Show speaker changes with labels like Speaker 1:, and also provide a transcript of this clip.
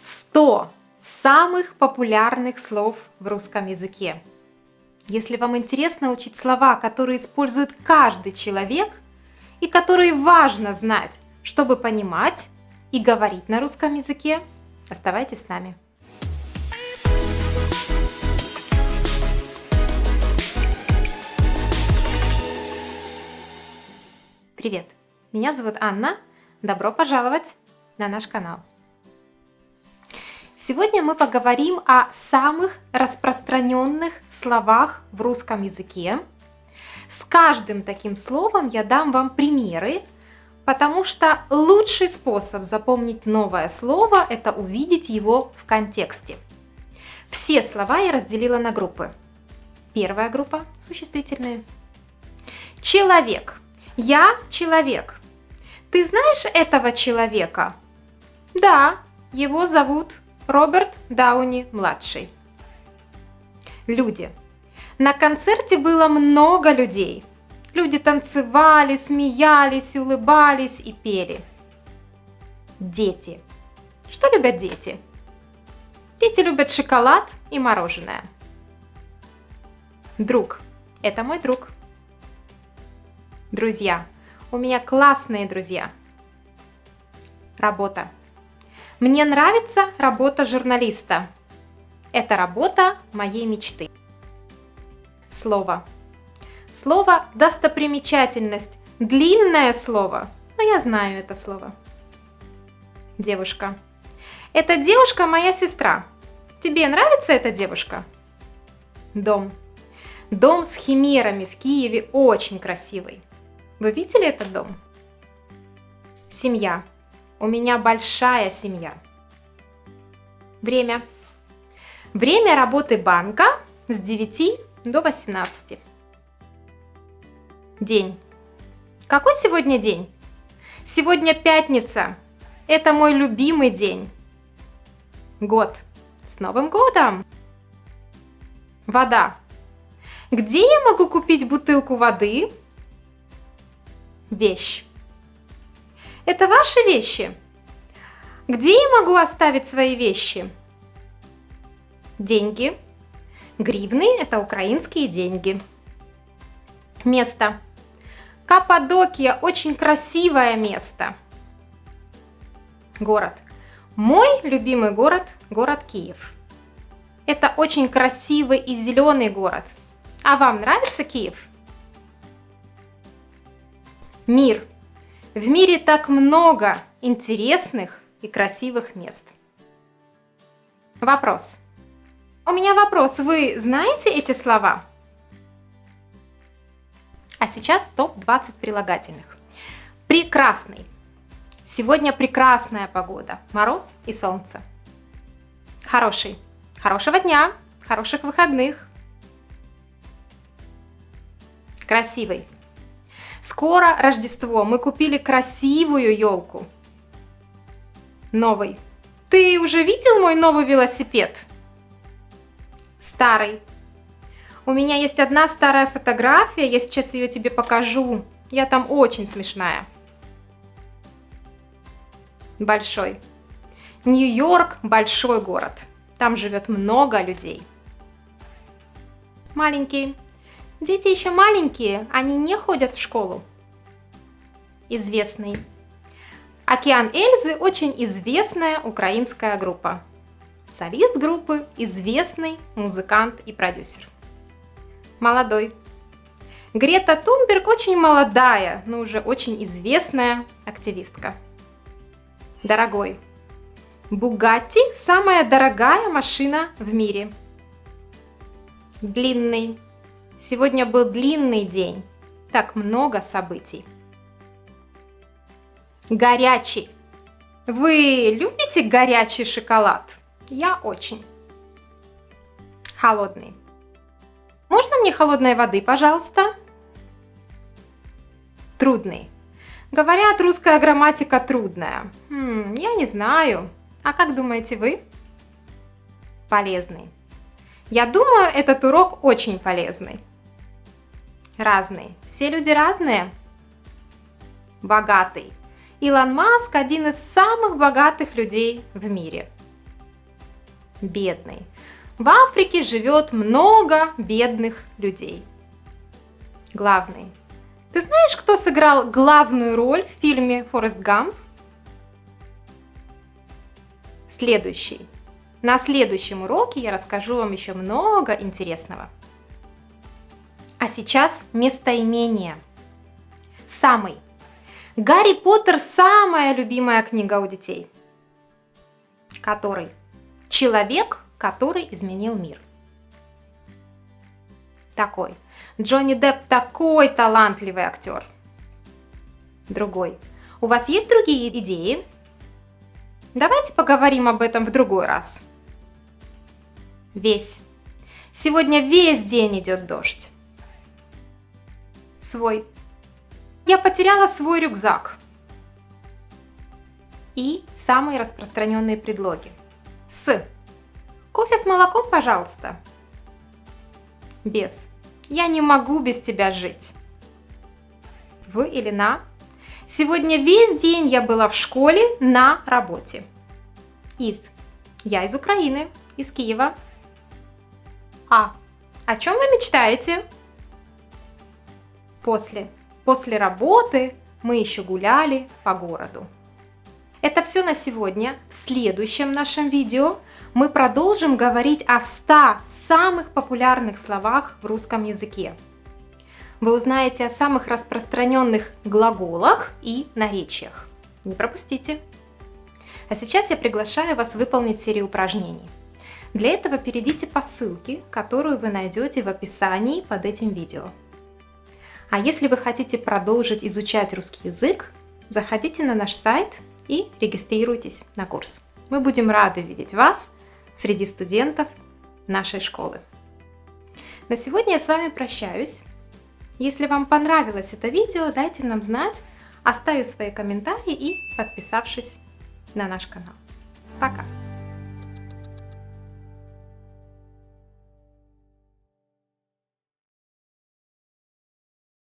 Speaker 1: 100 самых популярных слов в русском языке. Если вам интересно учить слова, которые использует каждый человек и которые важно знать, чтобы понимать и говорить на русском языке, оставайтесь с нами. Привет! Меня зовут Анна. Добро пожаловать на наш канал. Сегодня мы поговорим о самых распространенных словах в русском языке. С каждым таким словом я дам вам примеры, потому что лучший способ запомнить новое слово – это увидеть его в контексте. Все слова я разделила на группы. Первая группа – существительные. Человек. Я человек. Ты знаешь этого человека? Да, его зовут Роберт Дауни-младший. Люди. На концерте было много людей. Люди танцевали, смеялись, улыбались и пели. Дети. Что любят дети? Дети любят шоколад и мороженое. Друг. Это мой друг. Друзья. У меня классные друзья. Работа. Мне нравится работа журналиста. Это работа моей мечты. Слово. Слово достопримечательность. Длинное слово, но я знаю это слово. Девушка. Эта девушка моя сестра. Тебе нравится эта девушка? Дом. Дом с химерами в Киеве очень красивый. Вы видели этот дом? Семья. У меня большая семья. Время. Время работы банка с 9 до 18. День. Какой сегодня день? Сегодня пятница. Это мой любимый день. Год. С Новым годом! Вода. Где я могу купить бутылку воды? Вещь. Это ваши вещи? Где я могу оставить свои вещи? Деньги. Гривны – это украинские деньги. Место. Каппадокия – очень красивое место. Город. Мой любимый город – город Киев. Это очень красивый и зеленый город. А вам нравится Киев? Мир. В мире так много интересных и красивых мест. Вопрос. У меня вопрос. Вы знаете эти слова? А сейчас топ-20 прилагательных. Прекрасный. Сегодня прекрасная погода. Мороз и солнце. Хороший. Хорошего дня. Хороших выходных. Красивый. Скоро Рождество. Мы купили красивую елку. Новый. Ты уже видел мой новый велосипед? Старый. У меня есть одна старая фотография. Я сейчас ее тебе покажу. Я там очень смешная. Большой. Нью-Йорк – большой город. Там живет много людей. Маленький. Дети еще маленькие, они не ходят в школу. Известный. Океан Эльзы – очень известная украинская группа. Солист группы – известный музыкант и продюсер. Молодой. Грета Тунберг очень молодая, но уже очень известная активистка. Дорогой. Бугатти – самая дорогая машина в мире. Длинный. Сегодня был длинный день. Так много событий. Горячий. Вы любите горячий шоколад? Я очень. Холодный. Можно мне холодной воды, пожалуйста? Трудный. Говорят, русская грамматика трудная. Я не знаю. А как думаете вы? Полезный. Я думаю, этот урок очень полезный. Разный. Все люди разные. Богатый. Илон Маск – один из самых богатых людей в мире. бедный. В Африке живет много бедных людей. Главный. Ты знаешь, кто сыграл главную роль в фильме «Форест Гамп»? Следующий. На следующем уроке я расскажу вам еще много интересного. А сейчас местоимение. Самый. Гарри Поттер – самая любимая книга у детей. Который? Человек, который изменил мир. Такой. Джонни Депп такой талантливый актер. Другой. У вас есть другие идеи? Давайте поговорим об этом в другой раз. Весь. Сегодня весь день идет дождь. Свой. Я потеряла свой рюкзак. И самые распространенные предлоги. С. Кофе с молоком, пожалуйста. Без. Я не могу без тебя жить. В или на. Сегодня весь день я была в школе на работе. Из. Я из Украины, из Киева. А. О чем вы мечтаете? После. После работы мы еще гуляли по городу. Это все на сегодня. В следующем нашем видео мы продолжим говорить о 100 самых популярных словах в русском языке. Вы узнаете о самых распространенных глаголах и наречиях. Не пропустите! А сейчас я приглашаю вас выполнить серию упражнений. Для этого перейдите по ссылке, которую вы найдете в описании под этим видео. А если вы хотите продолжить изучать русский язык, заходите на наш сайт и регистрируйтесь на курс. Мы будем рады видеть вас среди студентов нашей школы. На сегодня я с вами прощаюсь. Если вам понравилось это видео, дайте нам знать, оставив свои комментарии и подписавшись на наш канал. Пока!